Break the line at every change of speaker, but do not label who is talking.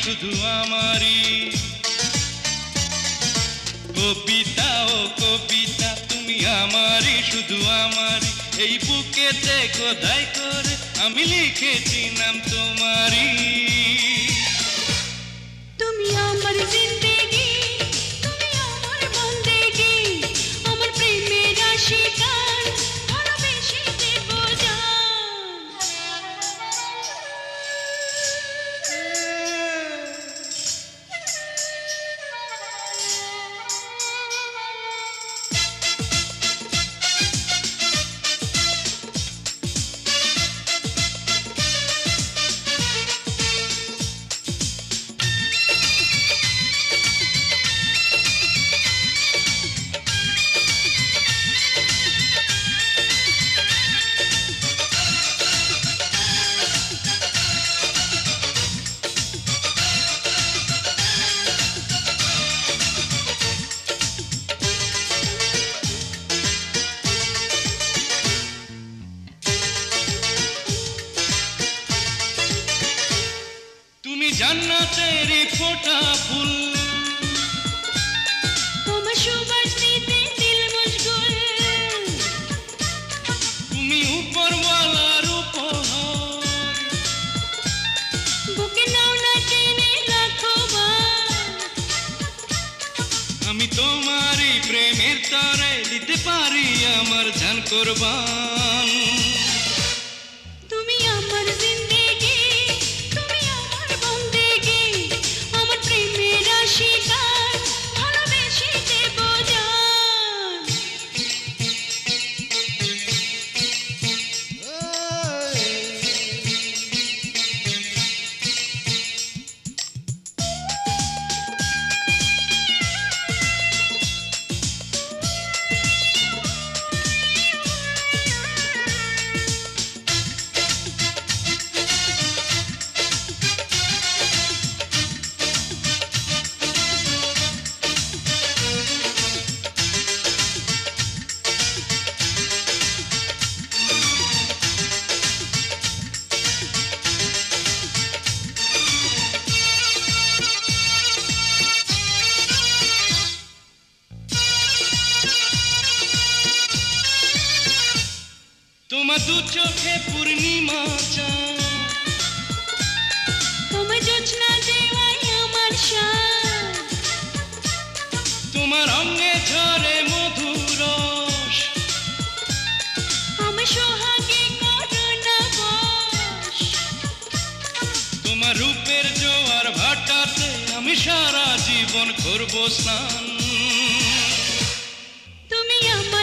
শুধু আমারই। কবিতা ও কবিতা তুমি আমারই শুধু আমারই, এই বুকেতে খোদাই করে আমি লিখেছি নাম তোমারই।
তুমি আমার জিন্দেগি, তুমি আমার বন্দেগি, আমার প্রেমের আশিকার ভালোবেসে দেব জান।
তুমি জান্নাতেরই ফোঁটা ফুল,
তোমার সুবাস নিতে দিল মশগুল,
তুমি উপরওয়ালার উপহার,
বুকে নাও না টেনে রাখো বার।
আমি তোমারই প্রেমের তরে দিতে পারি আমার জান কোরবান।
তুমি আমার জিন্দেগি, তুমি আমার বন্দেগি, আমার প্রেমের আশিকার ভালোবেসে দেব জান।
তোমার দু চোখে পূর্ণিমা চাঁদ,
তোমার জোছনা দেওয়াই আমার সাথ,
তোমার অঙ্গে ঝরে মধুর রস,
আমার সোহাগে করুণা বশ।
তোমার রূপের জোয়ার ভাটাতে আমি সারা জীবন করব স্নান।
তুমি আমার